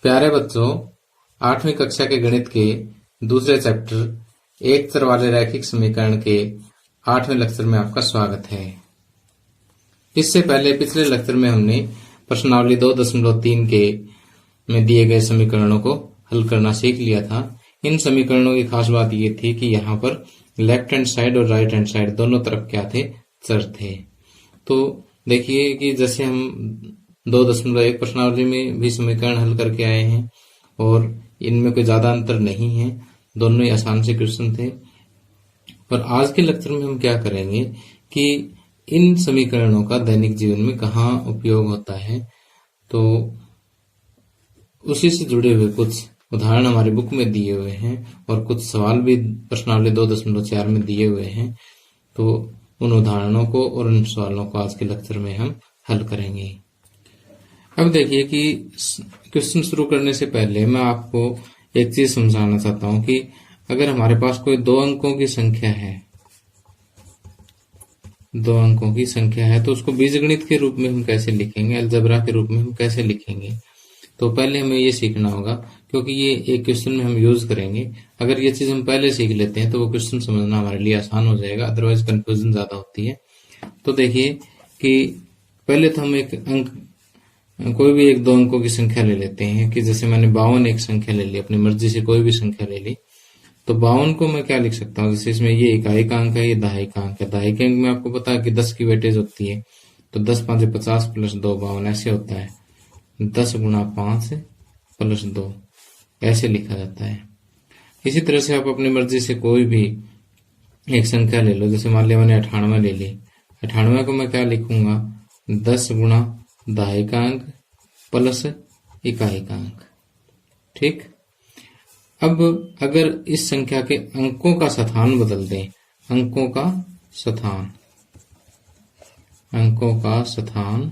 प्यारे बच्चों, 8वीं कक्षा के गणित के दूसरे चैप्टर एक चर वाले रैखिक समीकरण के 8वें लेक्चर में आपका स्वागत है। इससे पहले पिछले लेक्चर में हमने प्रश्नावली 2.3 के में दिए गए समीकरणों को हल करना सीख लिया था। इन समीकरणों की खास बात ये थी कि यहाँ पर लेफ्ट हैंड साइड और राइट हैंड साइड दोनों तरफ क्या थे, चर थे। तो देखिए कि जैसे हम 2.1 प्रश्नावली में भी समीकरण हल करके आए हैं और इनमें कोई ज्यादा अंतर नहीं है, दोनों ही आसान से क्वेश्चन थे। और आज के लेक्चर में हम क्या करेंगे कि इन समीकरणों का दैनिक जीवन में कहाँ उपयोग होता है, तो उसी से जुड़े हुए कुछ उदाहरण हमारी बुक में दिए हुए हैं और कुछ सवाल भी प्रश्नावली 2.4 में दिए हुए हैं। तो उन उदाहरणों को और उन सवालों को आज के लेक्चर में हम हल करेंगे। अब देखिए कि क्वेश्चन शुरू करने से पहले मैं आपको एक चीज समझाना चाहता हूं कि अगर हमारे पास कोई 2 अंकों की संख्या है, 2 अंकों की संख्या है, तो उसको बीजगणित के रूप में हम कैसे लिखेंगे, अलजेब्रा के रूप में हम कैसे लिखेंगे। तो पहले हमें ये सीखना होगा, क्योंकि ये एक क्वेश्चन में हम यूज करेंगे। अगर ये चीज हम पहले सीख लेते हैं तो वो क्वेश्चन समझना हमारे लिए आसान हो जाएगा, अदरवाइज कंफ्यूजन ज्यादा होती है। तो देखिए कि पहले तो हम एक अंक, कोई भी एक 2 अंकों की संख्या ले लेते हैं कि जैसे मैंने 52 एक संख्या ले ली, अपनी मर्जी से कोई भी संख्या ले ली। तो 52 को मैं क्या लिख सकता हूँ, जैसे इसमें ये इकाई का अंक है, ये दहाई का अंक है। दहाई के अंक में आपको पता है कि 10 की वेटेज होती है, तो 10 5 50 प्लस 2 52 ऐसे होता है। 10 गुणा 5 प्लस 2 ऐसे लिखा जाता है। इसी तरह से आप अपनी मर्जी से कोई भी एक संख्या ले लो, जैसे मान लिया मैंने 98 ले ली। 98 को मैं क्या लिखूंगा, 10 गुणा दहाई का अंक प्लस इकाई का अंक। ठीक। अब अगर इस संख्या के अंकों का स्थान बदल दें, अंकों का स्थान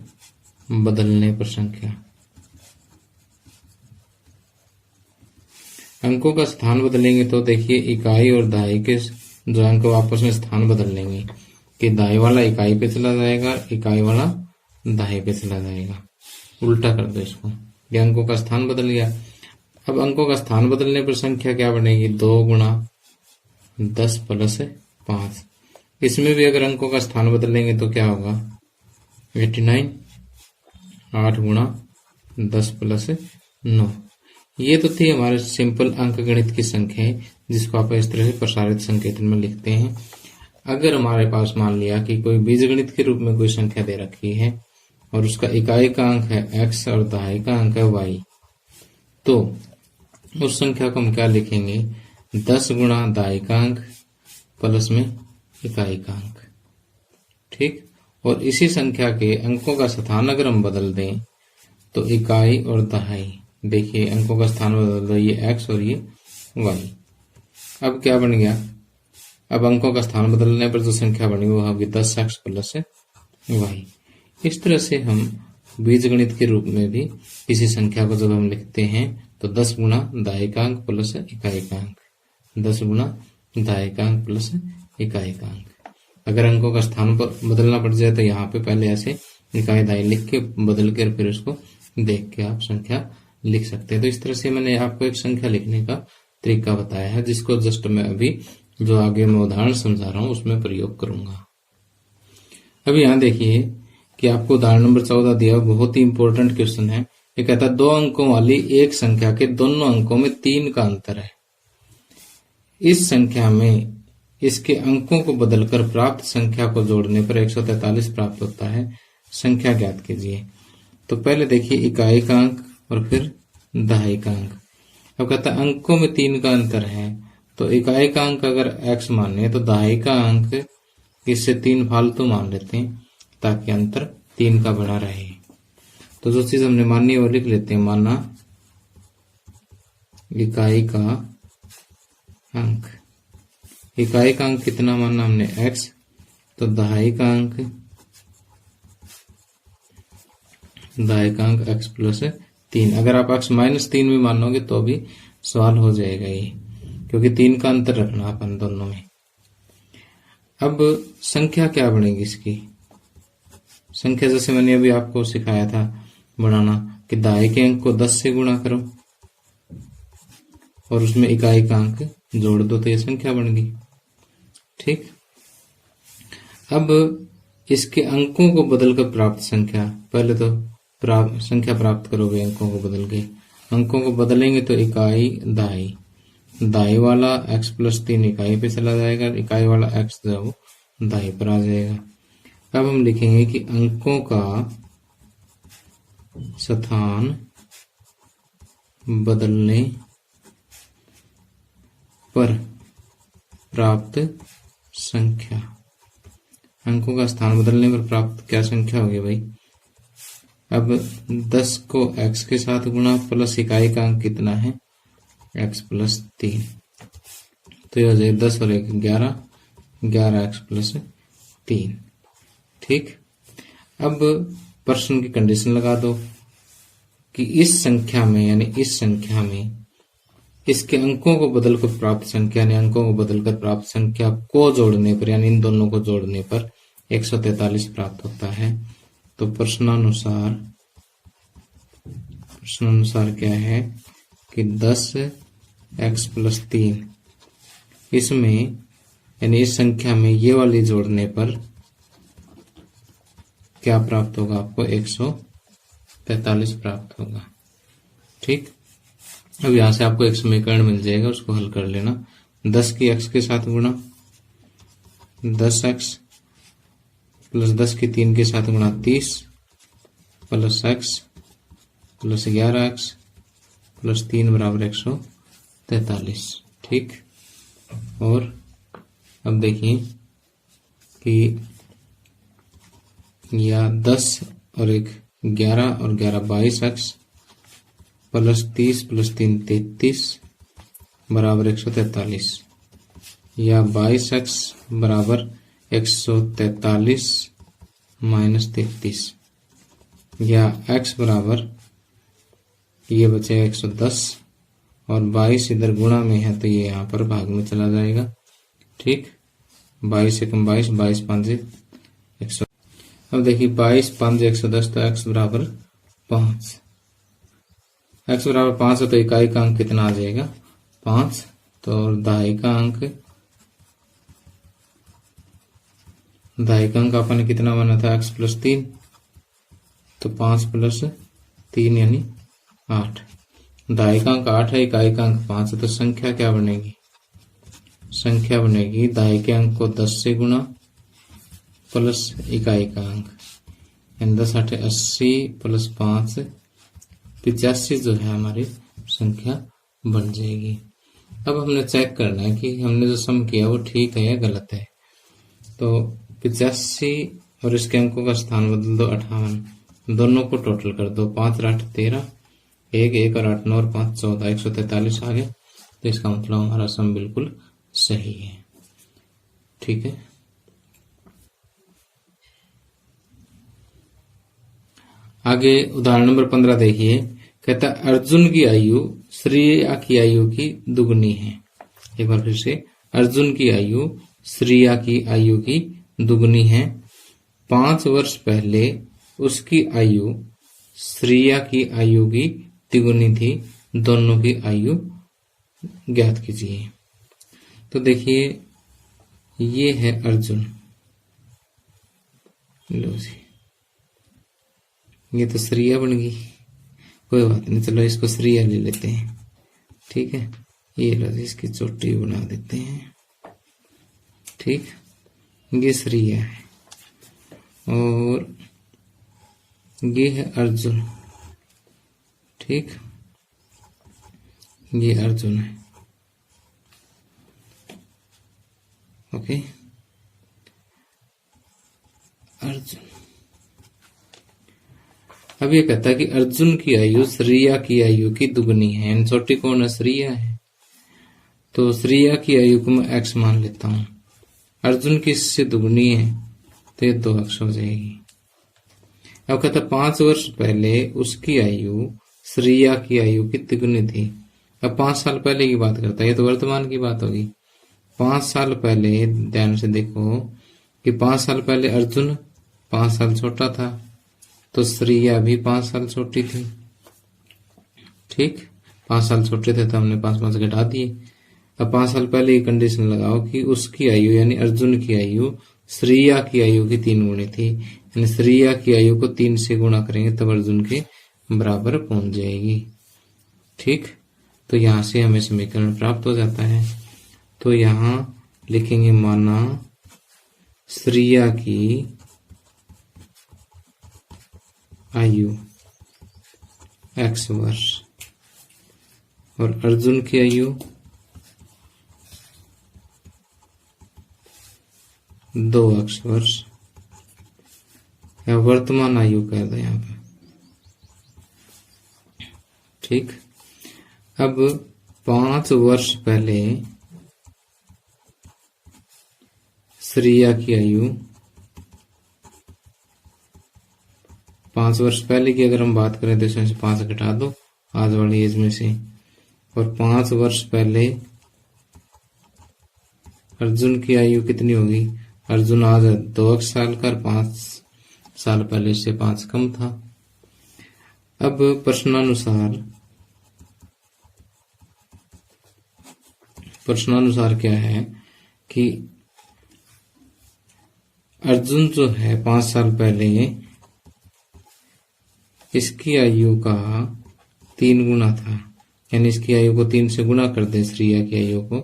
बदलने पर संख्या, अंकों का स्थान बदलेंगे तो देखिए इकाई और दहाई के जो अंक आपस में स्थान बदल लेंगे कि दहाई वाला इकाई पे चला जाएगा, इकाई वाला दहाई पे चला जाएगा। उल्टा कर दो इसको, ये अंकों का स्थान बदल गया। अब अंकों का स्थान बदलने पर संख्या क्या बनेगी, 2 गुणा 10 प्लस 5। इसमें भी अगर अंकों का स्थान बदलेंगे तो क्या होगा, 89। 8 गुणा 10 प्लस 9। ये तो थी हमारे सिंपल अंक गणित की संख्याएं, जिसको आप इस तरह से प्रसारित संकेतन में लिखते हैं। अगर हमारे पास मान लिया कि कोई बीजगणित के रूप में कोई संख्या दे रखी है और उसका इकाई का अंक है x और दहाई का अंक है y, तो उस संख्या को हम क्या लिखेंगे, 10 गुणा दहाई का अंक प्लस में इकाई का अंक। ठीक। और इसी संख्या के अंकों का स्थान अगर हम बदल दें तो इकाई और दहाई, देखिए अंकों का स्थान बदल दो, ये x और ये y। अब क्या बन गया, अब अंकों का स्थान बदलने पर जो संख्या बनी वो होगी 10x प्लस y। इस तरह से हम बीजगणित के रूप में भी किसी संख्या को जब हम लिखते हैं तो 10 गुणा दहाई का अंक प्लस इकाई का अंक, 10 गुणा दहाई का अंक प्लस इकाई का अंक। अगर अंकों का स्थान बदलना पड़ जाए तो यहाँ पे पहले ऐसे इकाई दहाई लिख के बदल कर फिर उसको देख के आप संख्या लिख सकते हैं। तो इस तरह से मैंने आपको एक संख्या लिखने का तरीका बताया है, जिसको जस्ट मैं अभी जो आगे मैं उदाहरण समझा रहा हूं उसमें प्रयोग करूंगा। अभी यहाँ देखिए कि आपको उदाहरण नंबर 14 दिया, बहुत ही इंपॉर्टेंट क्वेश्चन है। ये कहता है 2 अंकों वाली एक संख्या के दोनों अंकों में 3 का अंतर है। इस संख्या में इसके अंकों को बदलकर प्राप्त संख्या को जोड़ने पर 143 प्राप्त होता है, संख्या ज्ञात कीजिए। तो पहले देखिए इकाई का अंक और फिर दहाई का अंक। अब कहता है अंकों में 3 का अंतर है, तो इकाई का अंक अगर x माने तो दहाई का अंक इससे 3 फालतू मान लेते हैं ताकि अंतर 3 का बना रहे। तो जो चीज हमने मानी है वो लिख लेते हैं। माना इकाई का अंक, इकाई का अंक कितना माना हमने x, तो दहाई का अंक x प्लस 3। अगर आप x माइनस 3 भी मानोगे तो भी सवाल हो जाएगा ये, क्योंकि 3 का अंतर रखना अपन दोनों में। अब संख्या क्या बनेगी इसकी, संख्या जैसे मैंने अभी आपको सिखाया था बनाना, कि दाएं के अंक को 10 से गुणा करो और उसमें इकाई का अंक जोड़ दो तो ये संख्या बन गई। ठीक, अब इसके अंकों को बदलकर प्राप्त संख्या, पहले तो संख्या प्राप्त करोगे अंकों को बदल के। अंकों को बदलेंगे तो इकाई दाई वाला x प्लस 3 इकाई पे चला जाएगा, इकाई वाला x जो वो दाई पर आ जाएगा। अब हम लिखेंगे कि अंकों का स्थान बदलने पर प्राप्त संख्या। अंकों का स्थान बदलने पर प्राप्त क्या संख्या होगी भाई? अब 10 को x के साथ गुणा प्लस इकाई का अंक कितना है x प्लस 3, तो यह हो जाए 10 और 1 11 x प्लस 3। ठीक, अब प्रश्न की कंडीशन लगा दो कि इस संख्या में यानी इस संख्या में इसके अंकों को बदलकर प्राप्त संख्या यानी अंकों को बदलकर प्राप्त संख्या को जोड़ने पर यानी इन दोनों को जोड़ने पर 143 प्राप्त होता है। तो प्रश्नानुसार क्या है कि 10x प्लस 3 इसमें यानी इस संख्या में ये वाली जोड़ने पर क्या प्राप्त होगा? आपको 143 प्राप्त होगा। ठीक, अब यहां से आपको एक समीकरण मिल जाएगा, उसको हल कर लेना। 10 की x के साथ गुणा 10x प्लस 10 की 3 के साथ गुणा 30 plus x plus 11x plus 3 बराबर 143। ठीक, और अब देखिए कि या 10 और 1 11 और 11 22x प्लस 30 प्लस 3 33 बराबर 143, या 22x बराबर 143 माइनस 33, या x बराबर ये बचेगा 110 और 22 इधर गुणा में है तो ये यहाँ पर भाग में चला जाएगा। ठीक, 22 एकम 22, 22 पांचे 100। अब देखिए 22 पांचे 110 तो x बराबर 5, x बराबर 5 है तो इकाई का अंक कितना आ जाएगा? 5। तो दहाई का अंक अपन कितना बना था? x प्लस 3, तो 5 प्लस 3 यानी 8। दहाई का अंक 8 है, इकाई का अंक 5 है, तो संख्या क्या बनेगी? संख्या बनेगी दहाई के अंक को 10 से गुणा प्लस इकाई का अंक, यानी 10 8 80 प्लस 5 85 जो है हमारी संख्या बन जाएगी। अब हमने चेक करना है कि हमने जो सम किया वो ठीक है या गलत है। तो 85 और इसके अंकों का स्थान बदल दो 58, दोनों को टोटल कर दो 5 8 13, 1 और 8 9 और 5 14, 143 आ गया। तो इसका मतलब हमारा सम बिल्कुल सही है। ठीक है, आगे उदाहरण नंबर 15 देखिए। कहता अर्जुन की आयु श्रेया की आयु की दुगनी है। एक बार फिर से, अर्जुन की आयु श्रेया की आयु की दुगनी है। 5 वर्ष पहले उसकी आयु श्रेया की आयु की तिगुनी थी। दोनों की आयु ज्ञात कीजिए। तो देखिए ये है अर्जुन, लो जी, ये तो श्रेया बन गई, कोई बात नहीं, चलो इसको श्रेया ले लेते हैं। ठीक है, ये लो जी, इसकी चोटी बना देते हैं। ठीक, ये श्रेया है और ये है अर्जुन। ठीक, ये अर्जुन है। ओके, अर्जुन। अब ये कहता है कि अर्जुन की आयु श्रेया की आयु की दुगनी है। छोटी कौन है? श्रेया है। तो श्रेया की आयु को मैं x मान लेता हूं। अर्जुन की इससे दुगनी है तो ये 2x हो जाएगी। अब कहता 5 वर्ष पहले उसकी आयु श्रेया की आयु की तिगुनी थी। अब 5 साल पहले की बात करता है, ये तो वर्तमान की बात होगी। 5 साल पहले, ध्यान से देखो कि 5 साल पहले अर्जुन 5 साल छोटा था तो श्रेया भी 5 साल छोटी थी। ठीक, 5 साल छोटे थे तो हमने 5 घटा दिए। अब 5 साल पहले की कंडीशन लगाओ कि उसकी आयु यानी अर्जुन की आयु श्रेया की आयु की 3 गुनी थी, यानी श्रेया की आयु को 3 से गुणा करेंगे तब अर्जुन के बराबर पहुंच जाएगी। ठीक, तो यहां से हमें समीकरण प्राप्त हो जाता है। तो यहां लिखेंगे माना श्रेया की आयु x वर्ष और अर्जुन की आयु 2x वर्ष, या वर्तमान आयु कह दो यहाँ पे। ठीक, अब 5 वर्ष पहले श्रेया की आयु, 5 वर्ष पहले की अगर हम बात करें तो इसमें से 5 घटा दो आज वाली एज में से, और 5 वर्ष पहले अर्जुन की आयु कितनी होगी? अर्जुन आज 2 साल का, 5 साल पहले से 5 कम था। अब प्रश्नानुसार क्या है कि अर्जुन जो है 5 साल पहले इसकी आयु का 3 गुना था, यानी इसकी आयु को 3 से गुणा कर दे श्रेया की आयु को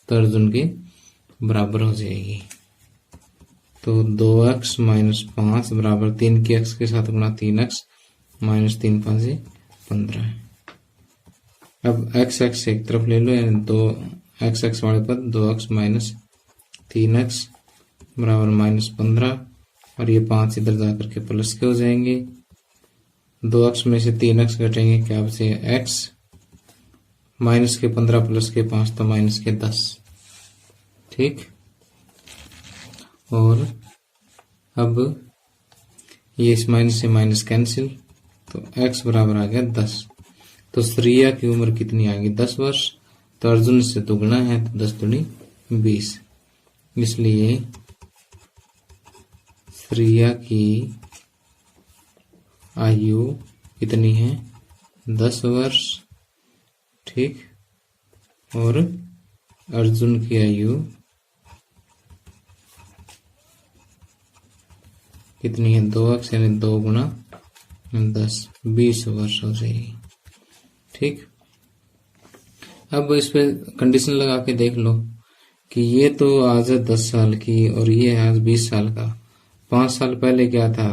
तो अर्जुन के बराबर हो जाएगी। तो 2x माइनस 5 बराबर 3 की x के साथ गुणा 3x माइनस 3 5 15। अब x एक तरफ ले लो, यानी 2x वाले पद 2x माइनस 3x बराबर माइनस 15, और ये 5 इधर जाकर के प्लस के हो जाएंगे। 2x में से 3x घटेंगे, क्या बचेगा x, माइनस के 15 प्लस के 5 तो माइनस के 10। ठीक, और अब ये इस माइनस से माइनस कैंसिल, तो x बराबर आ गया 10। तो श्रेया की उम्र कितनी आ गई? 10 वर्ष। तो अर्जुन से दुगुना है तो 10 दूनी 20, इसलिए श्रेया की आयु कितनी है? 10 वर्ष। ठीक, और अर्जुन की आयु कितनी है? 2x यानी 2 गुना 10 20 वर्ष हो जाएगी। ठीक, अब इस पे कंडीशन लगा के देख लो कि ये तो आज है 10 साल की और ये है आज 20 साल का। 5 साल पहले क्या था?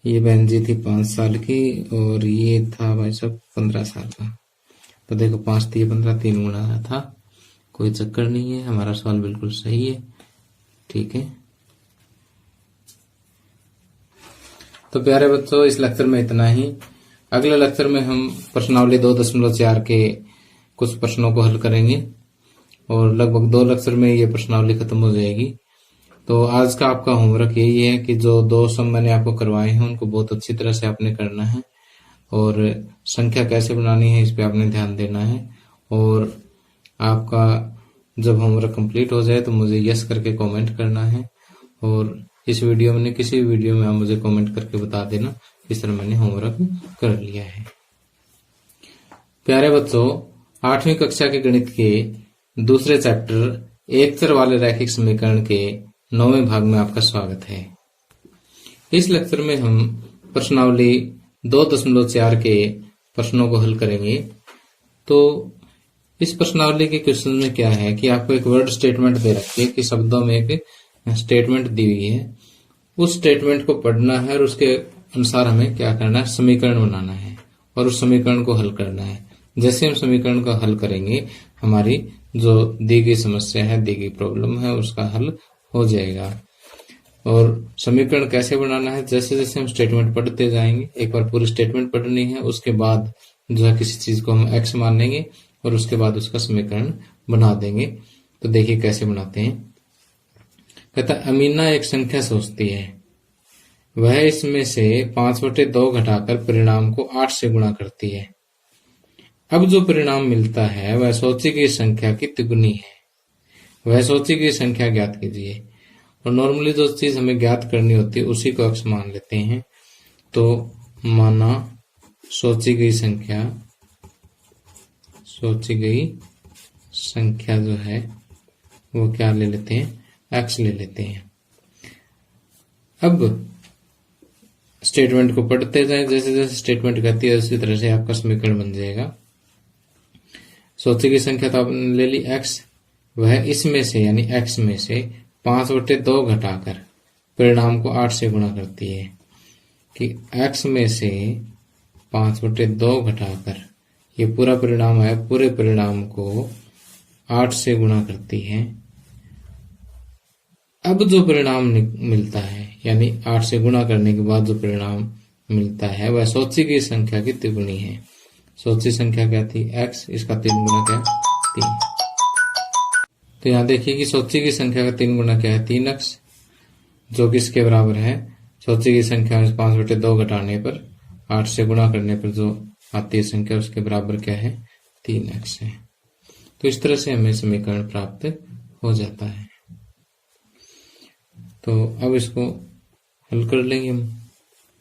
ये बहन जी थी 5 साल की और ये था भाई साहब 15 साल का। तो देखो 5 3 15 3 गुना था, कोई चक्कर नहीं है, हमारा सवाल बिल्कुल सही है। ठीक है, तो प्यारे बच्चों इस लेक्चर में इतना ही। अगले लेक्चर में हम प्रश्नावली 2.4 के कुछ प्रश्नों को हल करेंगे और लगभग 2 लेक्चर में ये प्रश्नावली खत्म हो जाएगी। तो आज का आपका होमवर्क यही है कि जो 2 सम मैंने आपको करवाए हैं उनको बहुत अच्छी तरह से आपने करना है और संख्या कैसे बनानी है इस पे आपने ध्यान देना है। और आपका जब होमवर्क कंप्लीट हो जाए तो मुझे यस करके कमेंट करना है, और इस वीडियो में किसी भी वीडियो में आप मुझे कमेंट करके बता देना किस तरह मैंने होमवर्क कर लिया है। प्यारे बच्चों 8वीं कक्षा के गणित के दूसरे चैप्टर एक चर वाले रैखिक समीकरण के 9वें भाग में आपका स्वागत है। इस लेक्चर में हम प्रश्नावली 2.4 के प्रश्नों को हल करेंगे। तो इस प्रश्नावली के क्वेश्चन में क्या है कि आपको एक वर्ड स्टेटमेंट दे रखी है कि शब्दों में एक स्टेटमेंट दी हुई है, उस स्टेटमेंट को पढ़ना है और उसके अनुसार हमें क्या करना है? समीकरण बनाना है और उस समीकरण को हल करना है। जैसे हम समीकरण को हल करेंगे हमारी जो दी गई समस्या है, दी गई प्रॉब्लम है, उसका हल हो जाएगा। और समीकरण कैसे बनाना है? जैसे जैसे हम स्टेटमेंट पढ़ते जाएंगे, एक बार पूरी स्टेटमेंट पढ़नी है, उसके बाद जो है किसी चीज को हम x मान लेंगे और उसके बाद उसका समीकरण बना देंगे। तो देखिए कैसे बनाते हैं। कहता अमीना एक संख्या सोचती है, वह इसमें से 5/2 घटाकर परिणाम को 8 से गुणा करती है। अब जो परिणाम मिलता है वह सोची गई संख्या की तिगुनी है। वह सोची गई संख्या ज्ञात कीजिए। और नॉर्मली जो चीज हमें ज्ञात करनी होती है उसी को x मान लेते हैं। तो माना सोची गई संख्या सोची गई संख्या जो है वो क्या ले लेते हैं, x ले लेते हैं। अब स्टेटमेंट को पढ़ते जाए, जैसे जैसे स्टेटमेंट कहती है उसी तरह से आपका समीकरण बन जाएगा। सोची गई संख्या तो आपने ले ली x, वह इसमें से यानी x में से 5/2 घटाकर परिणाम को 8 से गुणा करती है, कि x में से 5/2 घटाकर ये पूरा परिणाम है, पूरे परिणाम को 8 से गुणा करती है। अब जो परिणाम मिलता है यानी 8 से गुणा करने के बाद जो परिणाम मिलता है वह सोची गई संख्या की तिगुनी है। सोची संख्या क्या थी, x, इसका 3 गुना क्या, 3। तो यहाँ देखिए कि सोची गई संख्या का 3 गुना क्या है, 3x, जो कि इसके बराबर है सोची गई संख्या में 5/2 घटाने पर 8 से गुणा करने पर जो आती है संख्या उसके बराबर क्या है, 3x है। तो इस तरह से हमें समीकरण प्राप्त हो जाता है। तो अब इसको हल कर लेंगे हम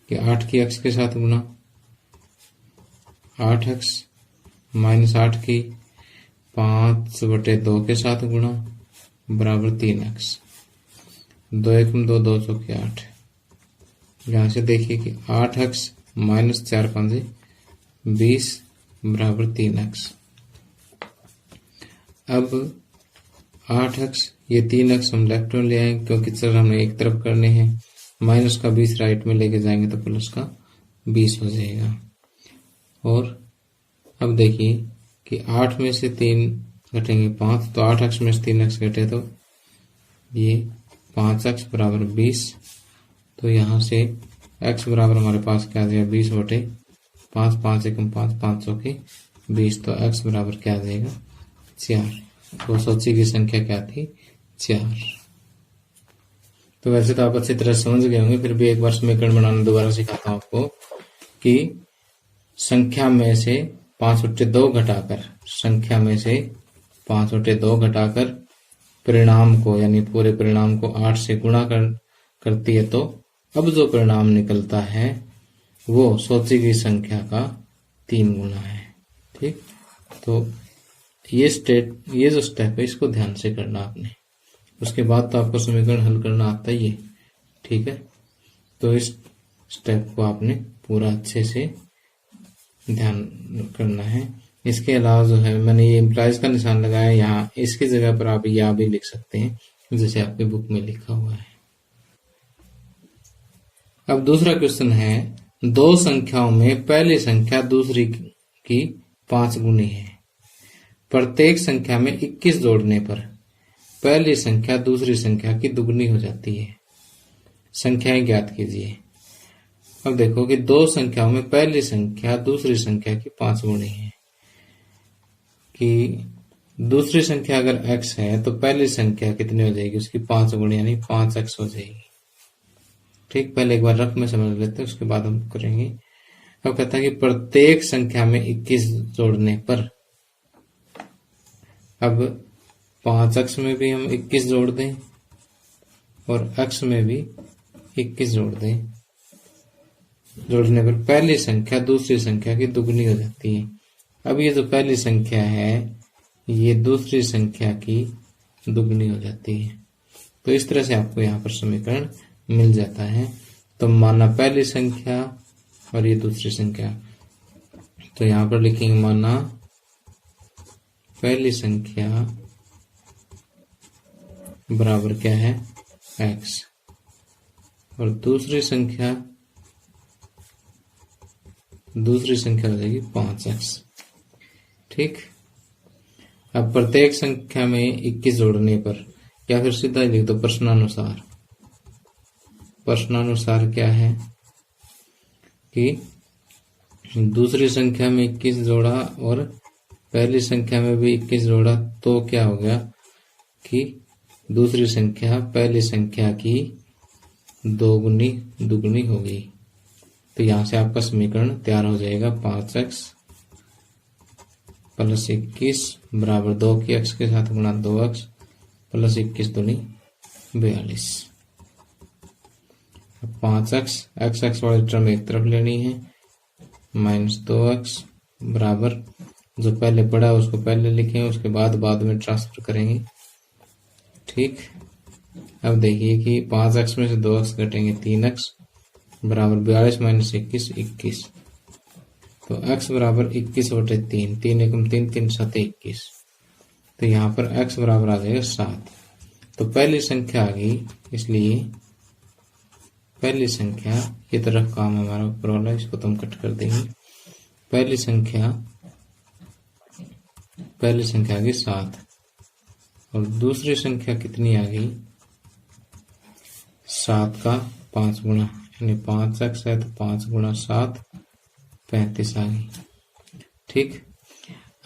कि 8 की x के साथ गुणा, 8x माइनस 8 की 5/2 के साथ गुणा बराबर 3x। 2 1 2 2 चौके 8। यहाँ से देखिए कि 8x माइनस 4 5 20 बराबर 3x। अब 8x, ये 3x हम लेफ्ट में ले आएंगे क्योंकि चर हमें एक तरफ करने हैं। माइनस का 20 राइट में लेके जाएंगे तो प्लस का 20 हो जाएगा। और अब देखिए कि 8 में से 3 घटेंगे 5, तो 8x में से 3x घटे तो ये 5x बराबर 20। तो यहाँ से x बराबर हमारे पास क्या आ जाएगा, 20/5, 5 एकम 5, 5 चौके 20। तो x बराबर क्या आ जाएगा, 4। तो सोची की संख्या क्या थी, 4। तो वैसे तो आप अच्छी तरह समझ गए होंगे, फिर भी एक बार समीकरण बनाना दोबारा सिखाता हूं आपको कि संख्या में से 5/2 घटाकर, संख्या में से 5/2 घटाकर परिणाम को यानी पूरे परिणाम को 8 से गुणा करती है। तो अब जो परिणाम निकलता है वो सोची गई संख्या का 3 गुना है। ठीक, तो ये जो स्टेप है इसको ध्यान से करना आपने, उसके बाद तो आपको समीकरण हल करना आता ही है। ठीक है, तो इस स्टेप को आपने पूरा अच्छे से ध्यान करना है। इसके अलावा जो है मैंने ये इम्प्लाइज का निशान लगाया, यहाँ इसकी जगह पर आप या भी लिख सकते हैं जैसे आपके बुक में लिखा हुआ है। अब दूसरा क्वेश्चन है, दो संख्याओं में पहली संख्या दूसरी की 5 गुनी है। प्रत्येक संख्या में 21 जोड़ने पर पहली संख्या दूसरी संख्या की दुगनी हो जाती है। संख्याएं ज्ञात कीजिए। अब देखो कि दो संख्याओं में पहली संख्या दूसरी संख्या की 5 गुनी है, कि दूसरी संख्या अगर x है तो पहली संख्या कितनी हो जाएगी, उसकी 5 गुनी यानी 5x हो जाएगी। ठीक, पहले एक बार रफ में समझ लेते हैं उसके बाद हम करेंगे। अब कहता है कि प्रत्येक संख्या में 21 जोड़ने पर, अब 5x में भी हम 21 जोड़ दें और x में भी 21 जोड़ दें, जोड़ने पर पहली संख्या दूसरी संख्या की दुगनी हो जाती है। अब ये जो पहली संख्या है ये दूसरी संख्या की दुगनी हो जाती है। तो इस तरह से आपको यहाँ पर समीकरण मिल जाता है। तो माना पहली संख्या और ये दूसरी संख्या, तो यहाँ पर लिखेंगे माना पहली संख्या बराबर क्या है, x, और दूसरी संख्या हो जाएगी 5x। ठीक, अब प्रत्येक संख्या में 21 जोड़ने पर, या फिर सीधा ही लिख दो प्रश्नानुसार। प्रश्नानुसार क्या है कि दूसरी संख्या में 21 जोड़ा और पहली संख्या में भी 21 जोड़ा, तो क्या हो गया कि दूसरी संख्या पहली संख्या की दुगनी हो गई। तो यहां से आपका समीकरण तैयार हो जाएगा, 5x प्लस 21 बराबर 2 की x के साथ गुणा 2x प्लस 21 दूनी 42। 5x x वाली टर्म एक तरफ लेनी है, माइनस 2x बराबर जो पहले पढ़ा उसको पहले लिखें, उसके बाद में ट्रांसफर करेंगे। ठीक, अब देखिए कि 5x में से 2x घटेंगे 3x बराबर 42 माइनस 21 21। तो x बराबर 21/3, 3 एकम 3 3 7 21। तो यहाँ पर x बराबर आ जाएगा 7। तो पहली संख्या आ गई, इसलिए पहली संख्या ये तरफ काम हमारा ऊपर वाला, इसको तो हम कट कर देंगे। पहली संख्या आ गई 7 और दूसरी संख्या कितनी आ गई 7 का 5 गुना, यानी 5x है तो 5 गुना 7 35 आ गई। ठीक,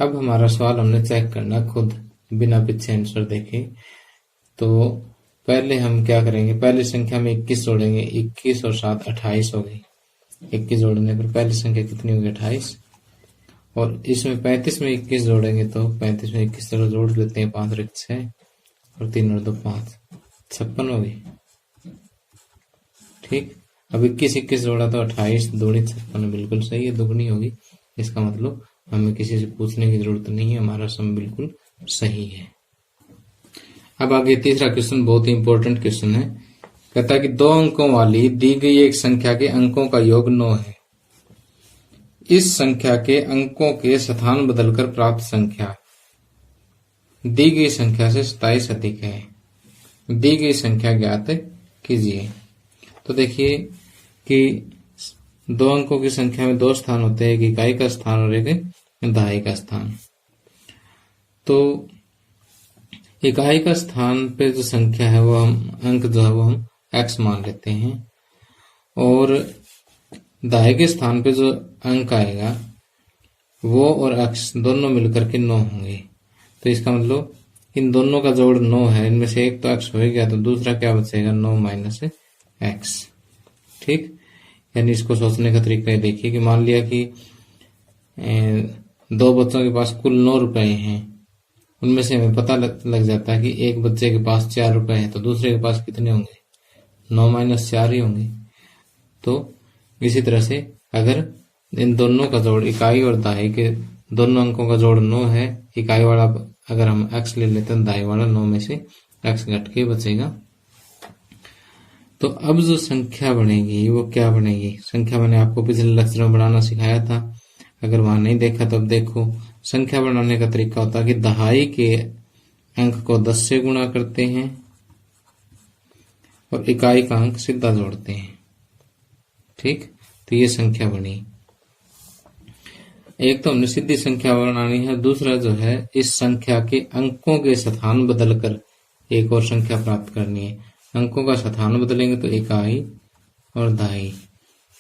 अब हमारा सवाल हमने चेक करना खुद बिना पीछे आंसर देखे। तो पहले हम क्या करेंगे, पहली संख्या में 21 जोड़ेंगे, 21 और 7 28 हो गई। 21 जोड़ने पर पहली संख्या कितनी होगी 28, और इसमें 35 में 21 जोड़ेंगे तो 35 में 21 तरह जोड़ लेते हैं, 5 और 6 और 3 और 2 5 56 हो गई। ठीक, अब 21 जोड़ा तो 28 दूनी 56 बिल्कुल सही है, दुगनी होगी। इसका मतलब हमें किसी से पूछने की जरूरत नहीं है, हमारा सम बिल्कुल सही है। अब आगे तीसरा क्वेश्चन बहुत ही इंपॉर्टेंट क्वेश्चन है। कहता है कि 2 अंकों वाली दी गई एक संख्या के अंकों का योग 9 है। इस संख्या के अंकों के स्थान बदलकर प्राप्त संख्या दी गई संख्या से 27 अधिक है। दी गई संख्या ज्ञात कीजिए। तो देखिए कि 2 अंकों की संख्या में 2 स्थान होते हैं, एक इकाई का स्थान और एक दहाई का स्थान। तो इकाई का स्थान पे जो संख्या है वो हम अंक जो है वो हम x मान लेते हैं, और दहाई के स्थान पे जो अंक आएगा वो और x दोनों मिलकर के 9 होंगे। तो इसका मतलब इन दोनों का जोड़ 9 है, इनमें से एक तो x हो गया तो दूसरा क्या बचेगा 9 माइनस x। ठीक, यानी इसको सोचने का तरीका ये देखिए कि मान लिया कि 2 बच्चों के पास कुल 9 रुपए हैं, उनमें से हमें पता लग जाता है कि एक बच्चे के पास 4 रुपए हैं, तो दूसरे के पास कितने होंगे 9 माइनस 4 ही होंगे। तो इसी तरह से अगर इन दोनों का जोड़ इकाई और दहाई के दोनों अंकों का जोड़ 9 है, इकाई वाला अगर हम x ले लेते हैं, दहाई वाला 9 में से x घट के बचेगा। तो अब जो संख्या बनेगी वो क्या बनेगी, संख्या मैंने आपको पिछले लेक्चर में बनाना सिखाया था, अगर वहां नहीं देखा तो अब देखो। संख्या बनाने का तरीका होता है कि दहाई के अंक को 10 से गुणा करते हैं और इकाई का अंक सीधा जोड़ते हैं। ठीक, तो ये संख्या बनी। एक तो हमने सीधी संख्या बनानी है, दूसरा जो है इस संख्या के अंकों के स्थान बदलकर एक और संख्या प्राप्त करनी है। अंकों का स्थान बदलेंगे तो इकाई और दहाई,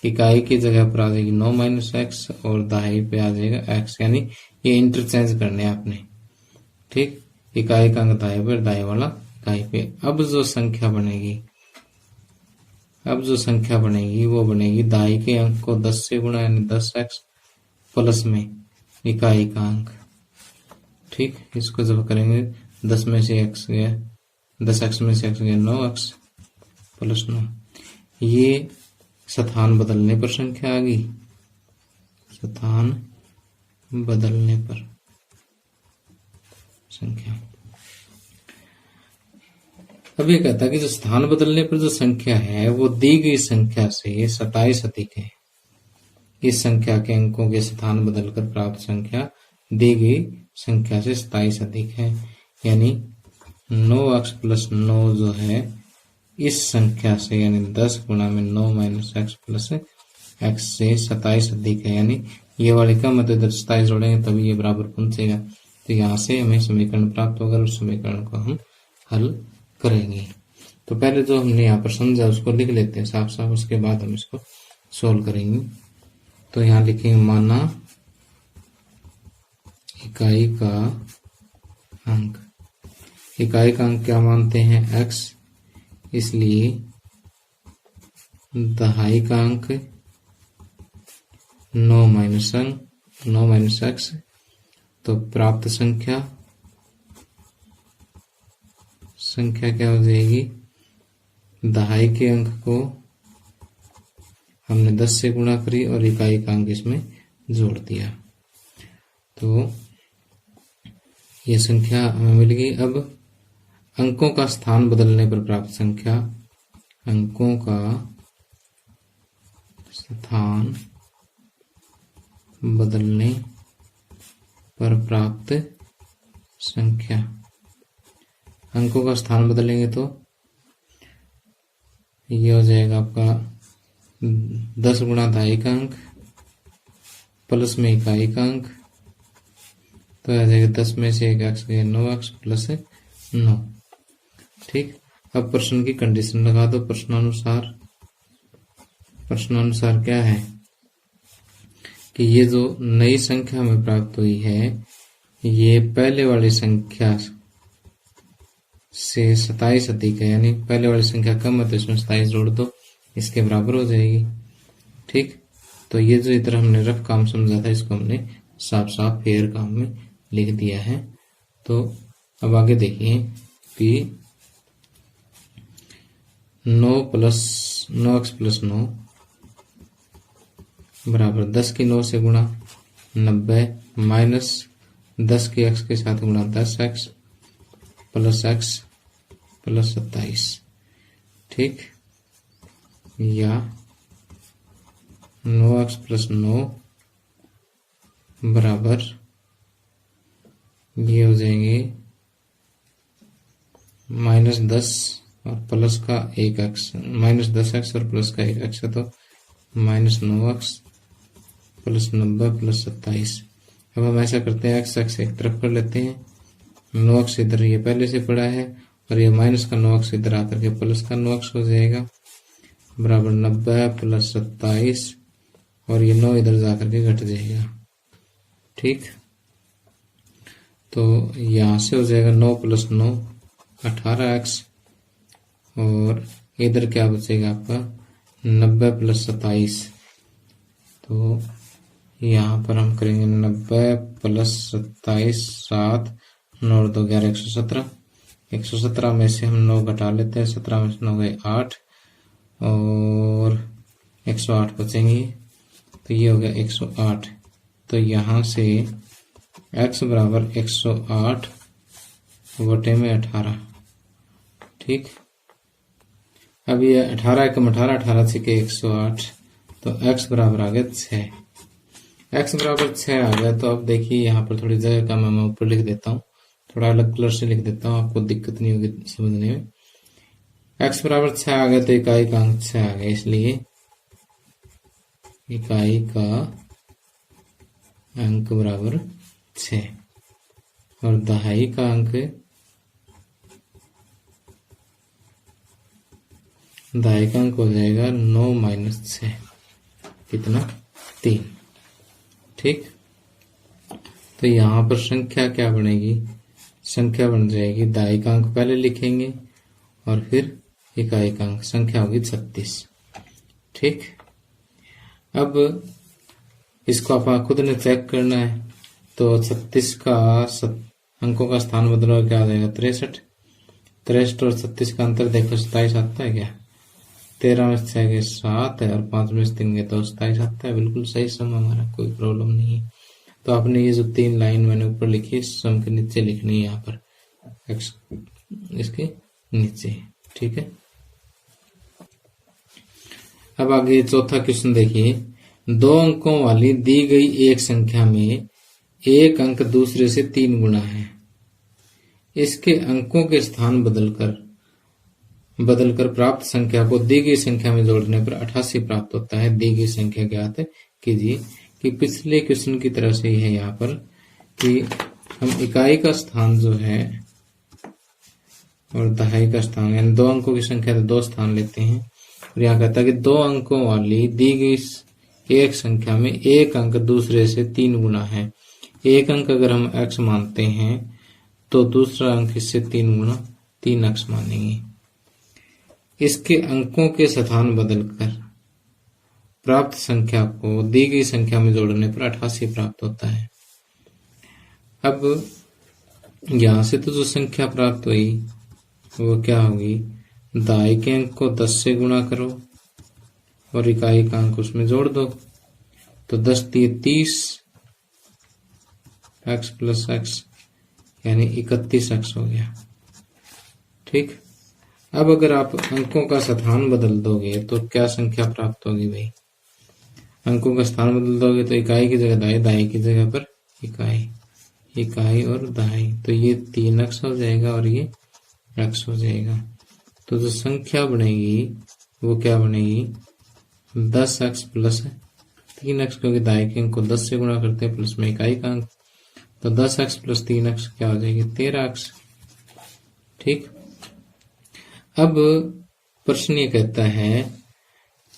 इकाई की जगह पर आ जाएगी 9 माइनस एक्स और दहाई पे आ जाएगा x, यानी ये इंटरचेंज करने आपने। ठीक, इकाई का अंक दहाई पर, दहाई वाला इकाई पे। अब जो संख्या बनेगी वो बनेगी दहाई के अंक को 10 से गुणा, यानी 10x प्लस में इकाई का अंक। ठीक, इसको जब करेंगे 10 में से x गया, 10x में से x गया 9x प्लस 9। ये स्थान बदलने पर संख्या आ गई, स्थान बदलने पर संख्या। अब ये कहता है कि जो स्थान बदलने पर जो संख्या है वो दी गई संख्या से 27 अधिक है। इस संख्या के अंकों के स्थान बदलकर प्राप्त संख्या दी गई संख्या से 27 अधिक है, यानी 9x प्लस 9 जो है इस संख्या से, यानी 10 गुणा में 9 माइनस एक्स प्लस एक्स से 27 अधिक है, यानी ये वाले कम है तो इधर 27 जोड़ेंगे तभी ये बराबर पहुंचेगा। तो यहाँ से हमें समीकरण प्राप्त होगा और समीकरण को हम हल करेंगे। तो पहले जो हमने यहाँ पर समझा उसको लिख लेते हैं साफ साफ, उसके बाद हम इसको सोल्व करेंगे। तो यहाँ लिखेंगे माना इकाई का अंक, इकाई का अंक क्या मानते हैं x, इसलिए दहाई का अंक 9 माइनस एक्स। तो प्राप्त संख्या क्या हो जाएगी, दहाई के अंक को हमने 10 से गुणा करी और इकाई का अंक इसमें जोड़ दिया। तो ये संख्या हमें मिल गई। अब अंकों का स्थान बदलने पर प्राप्त संख्या, अंकों का स्थान बदलने पर प्राप्त संख्या। अंकों का स्थान बदलेंगे तो ये हो जाएगा आपका 10 गुणा दहाई का अंक प्लस में इकाई का अंक, तो आ जाएगा 10 में से 1x गए 9x प्लस 9। ठीक, अब प्रश्न की कंडीशन लगा दो। प्रश्नानुसार क्या है कि ये जो नई संख्या हमें प्राप्त हुई है ये पहले वाली संख्या से 27 अधिक है, यानी पहले वाली संख्या कम है तो इसमें 27 जोड़ दो, इसके बराबर हो जाएगी। ठीक, तो ये जो इधर हमने रफ काम समझा था इसको हमने साफ साफ फेयर काम में लिख दिया है। तो अब आगे देखिए कि 9x प्लस 9 बराबर 10 की 9 से गुणा 90 माइनस 10 की x के साथ गुणा 10x प्लस x प्लस 27। ठीक, या 9x प्लस 9 बराबर ये हो जाएंगे माइनस 10 और प्लस का 1x, माइनस 10x और प्लस का 1x है तो माइनस 9x प्लस 90 प्लस 27। अब हम ऐसा करते हैं x एक तरफ कर लेते हैं, 9x इधर ये पहले से पड़ा है और ये माइनस का 9x इधर आकर के प्लस का 9x हो जाएगा बराबर 90 प्लस 27 और ये 9 इधर जाकर के घट जाएगा। ठीक, तो यहां से हो जाएगा 9 प्लस 9 18x और इधर क्या बचेगा आपका 90 प्लस 27। तो यहाँ पर हम करेंगे 90 प्लस 27 7 9 और 2 11 117। 117 में से हम 9 घटा लेते हैं, 17 में से 9 गए 8 और 108 बचेंगे, तो ये हो गया 108। तो यहाँ से x बराबर 108 बटे में 18। ठीक, अब ये 18 कम 18 18 से के 108, तो x बराबर आ गया 6। x बराबर 6 आ गया। तो अब देखिए यहाँ पर थोड़ी जगह का मैं ऊपर लिख देता हूँ, थोड़ा अलग कलर से लिख देता हूँ, आपको दिक्कत नहीं होगी समझने में। x बराबर 6 आ गया तो इकाई का अंक 6 आ गया, इसलिए इकाई का अंक बराबर 6 और दहाई का अंक हो जाएगा 9 माइनस 6 कितना 3। ठीक, तो यहाँ पर संख्या क्या बनेगी, संख्या बन जाएगी दहाई का अंक पहले लिखेंगे और फिर इकाई का अंक, संख्या होगी 36। ठीक, अब इसको आप खुद ने चेक करना है। तो 36 का अंकों का स्थान बदलो क्या आ जाएगा 63। 63 और 36 का अंतर देखो 27 आता है क्या, 13 में से 6 गए 7 है और 5 में से 3 गए तो 27 आता है। बिल्कुल सही सम हमारा, कोई प्रॉब्लम नहीं है। तो आपने ये जो 3 लाइन मैंने ऊपर लिखी इस सम के नीचे लिखनी है, यहाँ पर x इसके नीचे। ठीक है, अब आगे चौथा क्वेश्चन देखिए। 2 अंकों वाली दी गई एक संख्या में एक अंक दूसरे से 3 गुना है, इसके अंकों के स्थान बदलकर प्राप्त संख्या को दी गई संख्या में जोड़ने पर 88 प्राप्त होता है। दी गई संख्या ज्ञात कीजिए। कि पिछले क्वेश्चन की तरह से ही है यहाँ पर कि हम इकाई का स्थान जो है और दहाई का स्थान, यानी 2 अंकों की संख्या तो 2 स्थान लेते हैं और यहाँ कहता है कि 2 अंकों वाली दी गई एक संख्या में एक अंक दूसरे से 3 गुना है। एक अंक अगर हम x मानते हैं तो दूसरा अंक इससे 3 गुना 3x मानेंगे। इसके अंकों के स्थान बदलकर प्राप्त संख्या को दी गई संख्या में जोड़ने पर 88 प्राप्त होता है। अब यहां से तो जो संख्या प्राप्त हुई वो क्या होगी, दहाई के अंक को 10 से गुणा करो और इकाई का अंक उसमें जोड़ दो, तो 10 × 30 x प्लस x यानी 31 अक्ष हो गया। ठीक, अब अगर आप अंकों का स्थान बदल दोगे तो क्या संख्या प्राप्त होगी भाई? अंकों का स्थान बदल दोगे तो इकाई की जगह दाई, दाई की जगह पर इकाई, इकाई और दाई, तो ये 3 अक्ष हो जाएगा और ये अक्ष हो जाएगा। तो जो संख्या बनेगी वो क्या बनेगी? 10 अक्ष प्लस 3 अक्ष, क्योंकि दाई के अंक को 10 से गुणा करते हैं, प्लस में इकाई का अंक, तो 10 अक्ष प्लस 3 अक्ष क्या हो जाएगी? 13 अक्ष। ठीक, अब प्रश्न ये कहता है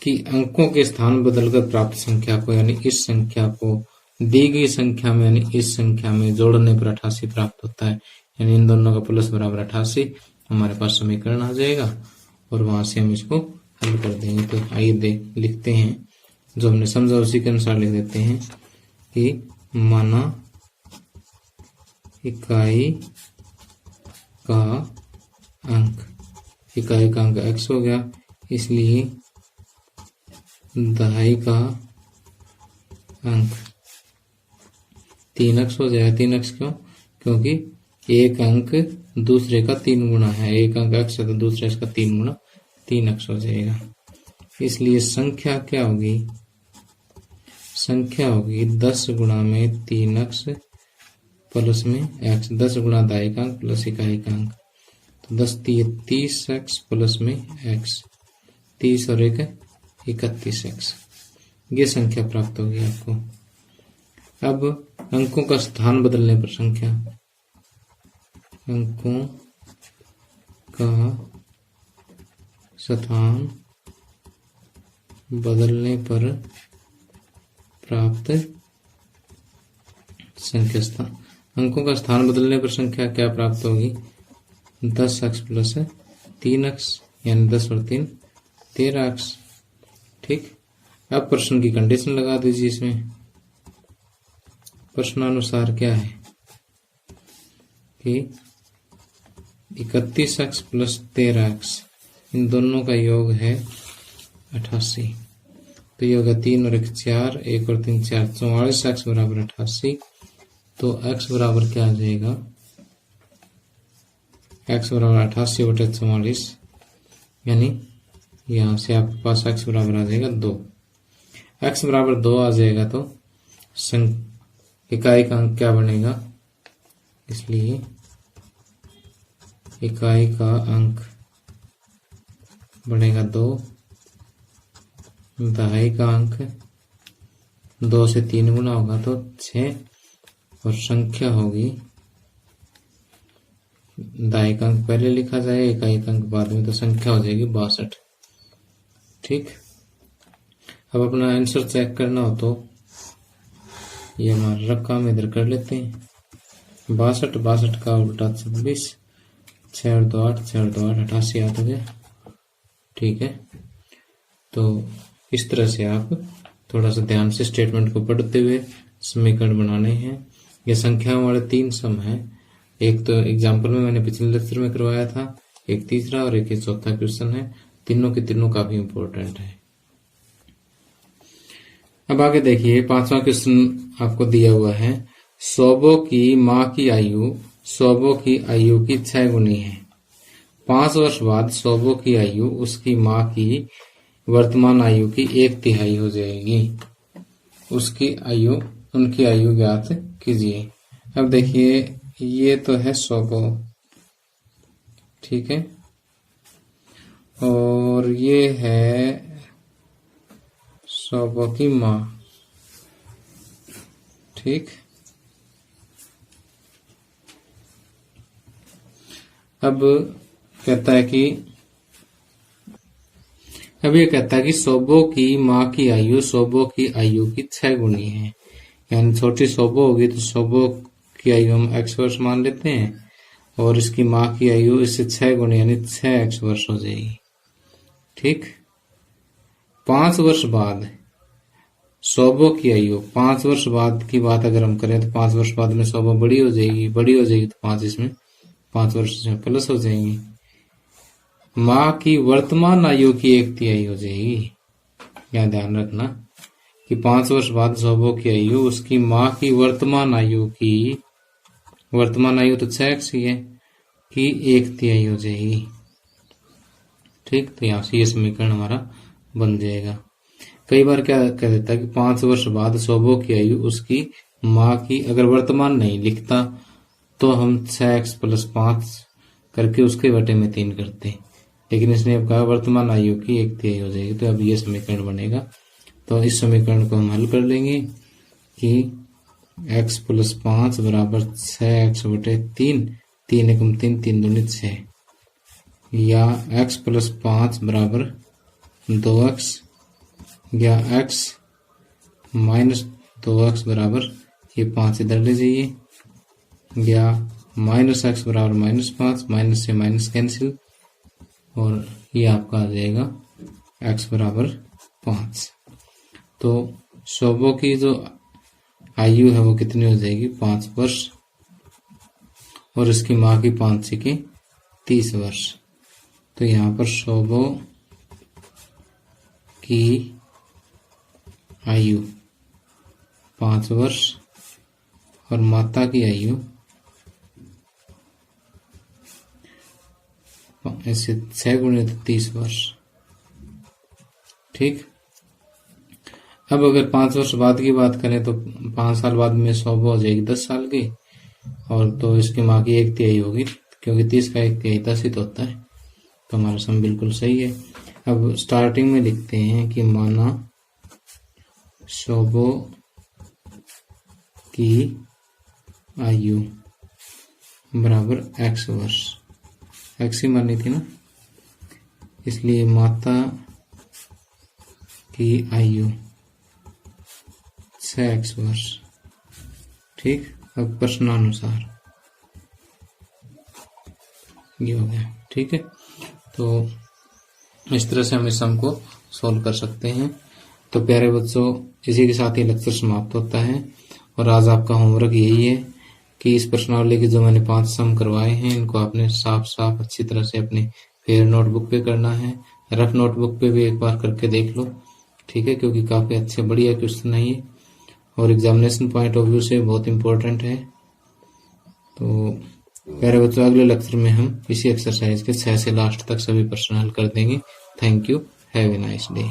कि अंकों के स्थान बदलकर प्राप्त संख्या को, यानी इस संख्या को दी गई संख्या में, यानी इस संख्या में जोड़ने पर 88 प्राप्त होता है। यानी इन दोनों का प्लस बराबर 88 हमारे पास समीकरण आ जाएगा और वहां से हम इसको हल कर देंगे। तो आइए लिखते हैं, जो हमने समझा उसी के अनुसार लिख देते हैं कि माना इकाई का अंक, इकाई का अंक x हो गया, इसलिए दहाई का अंक 3 अक्ष हो जाएगा। 3 अक्ष क्यों? क्योंकि एक अंक दूसरे का 3 गुना है, एक अंक अक्ष है तो दूसरे इसका 3 गुना, 3 अक्ष हो जाएगा। इसलिए संख्या क्या होगी? संख्या होगी 10 गुणा में 3 अक्ष प्लस में x, 10 गुणा दाई का अंक प्लस इकाई का अंक, तो 10 30 अक्ष प्लस में x, 30 और 1 31 अक्ष, ये संख्या प्राप्त होगी आपको। अब अंकों का स्थान बदलने पर संख्या, अंकों का स्थान बदलने पर प्राप्त संख्या, स्थान, अंकों का स्थान बदलने पर संख्या क्या प्राप्त होगी? 10 अक्ष प्लस 3 अक्ष, यानी 10 और 3 13 अक्ष। ठीक, अब प्रश्न की कंडीशन लगा दीजिए इसमें। प्रश्नानुसार क्या है कि 31 अक्ष प्लस 13 अक्ष, इन दोनों का योग है 88, तो ये होगा 3 और 1 4, 1 और 3 4, 44 अक्ष बराबर 88। तो x बराबर क्या आ जाएगा? x बराबर 88 बटे 44, यानी यहां से आपके पास x बराबर आ जाएगा 2। x बराबर 2 आ जाएगा तो इकाई का अंक क्या बनेगा? इसलिए इकाई का अंक बनेगा 2, दहाई का अंक 2 से 3 गुना होगा तो 6, और संख्या होगी, दाई का अंक पहले लिखा जाए, इकाई का अंक बाद में, तो संख्या हो जाएगी 62। ठीक, अब अपना आंसर चेक करना हो तो ये हमारा रकम इधर कर लेते हैं, 62, 62 का उल्टा 26, 6 और 2 8, 6 और 2 8, 88 याद हो गया। ठीक है, तो इस तरह से आप थोड़ा सा ध्यान से स्टेटमेंट को पढ़ते हुए समीकरण बनाने हैं। ये संख्याओं वाले 3 सम हैं, एक तो एग्जाम्पल में मैंने पिछले लेक्चर में करवाया था, एक तीसरा और एक चौथा क्वेश्चन है, तीनों के तीनों काफी इंपॉर्टेंट है। अब आगे देखिए, 5वां क्वेश्चन आपको दिया हुआ है, सौबों की माँ की आयु सौबों की आयु की 6 गुनी है। 5 वर्ष बाद सौबों की आयु उसकी माँ की वर्तमान आयु की 1/3 हो जाएगी। उसकी आयु, उनकी आयु ज्ञात कीजिए। अब देखिए, ये तो है सौबों, ठीक है, और ये है सौबों की माँ। ठीक, अब कहता है कि सौबों की माँ की आयु सौबों की आयु की 6 गुनी है, यानी छोटी सौबों होगी तो सौबों की आयु हम x वर्ष मान लेते हैं, और इसकी माँ की आयु इससे 6 गुनी यानी 6x वर्ष हो जाएगी। ठीक, 5 वर्ष बाद सौबों की आयु, 5 वर्ष बाद की बात अगर हम करें तो 5 वर्ष बाद में सौबों बड़ी हो जाएगी तो 5 इसमें 5 वर्ष इसमें प्लस हो जाएंगी। माँ की वर्तमान आयु की 1/3 हो जाएगी। यह ध्यान रखना कि 5 वर्ष बाद सौबों की आयु उसकी माँ की वर्तमान आयु की वर्तमान आयु तो 6x ही है कि 1/3 हो जाएगी। ठीक, तो यहाँ से ये समीकरण हमारा बन जाएगा। कई बार क्या कह देता है कि 5 वर्ष बाद सौबो की आयु उसकी माँ की, अगर वर्तमान नहीं लिखता तो हम 6x + 5 करके उसके बटे में 3 करते, लेकिन इसने अब कहा वर्तमान आयु की 1/3 हो जाएगी, तो अब ये समीकरण बनेगा। तो इस समीकरण को हम हल कर लेंगे कि x + 5 बराबर 6x बटे 3, 3 एकम 3, 3 दूनी 6, या x + 5 बराबर 2x, या x - 2x बराबर ये 5 इधर ले जाइए, या -x बराबर -5, माइनस से माइनस कैंसिल, और ये आपका आ जाएगा x बराबर 5। तो शोभो की जो आयु है वो कितनी हो जाएगी, 5 वर्ष, और इसकी माँ की 5 के 30 वर्ष। तो यहाँ पर शोभो की आयु 5 वर्ष और माता की आयु ऐसे 6 × 30 वर्ष। ठीक, अब अगर 5 वर्ष बाद की बात करें तो 5 साल बाद में शोभो हो जाएगी 10 साल की, और तो इसकी माँ की 1/3 होगी, क्योंकि 30 का 1/3 10 ही तो होता है। तो हमारा सम बिल्कुल सही है। अब स्टार्टिंग में लिखते हैं कि माना शोभो की आयु बराबर x वर्ष, x ही मानी थी ना, इसलिए माता की आयु 6x वर्ष। ठीक, अब प्रश्नानुसार ये हो गया। ठीक है, तो इस तरह से हम इस सम को सॉल्व कर सकते हैं। तो प्यारे बच्चों, इसी के साथ ही लेक्चर समाप्त होता है, और आज आपका होमवर्क यही है कि इस प्रश्नावली के जो मैंने 5 सम करवाए हैं इनको आपने साफ साफ अच्छी तरह से अपने फेयर नोटबुक पे करना है। रफ नोटबुक पे भी एक बार करके देख लो, ठीक है, क्योंकि काफी अच्छे बढ़िया क्वेश्चन है ये, और एग्जामिनेशन पॉइंट ऑफ व्यू से बहुत इंपॉर्टेंट है। तो प्यारे बच्चों, अगले लेक्चर में हम इसी एक्सरसाइज के 6 से लास्ट तक सभी प्रश्न हल कर देंगे। Thank you, have a nice day.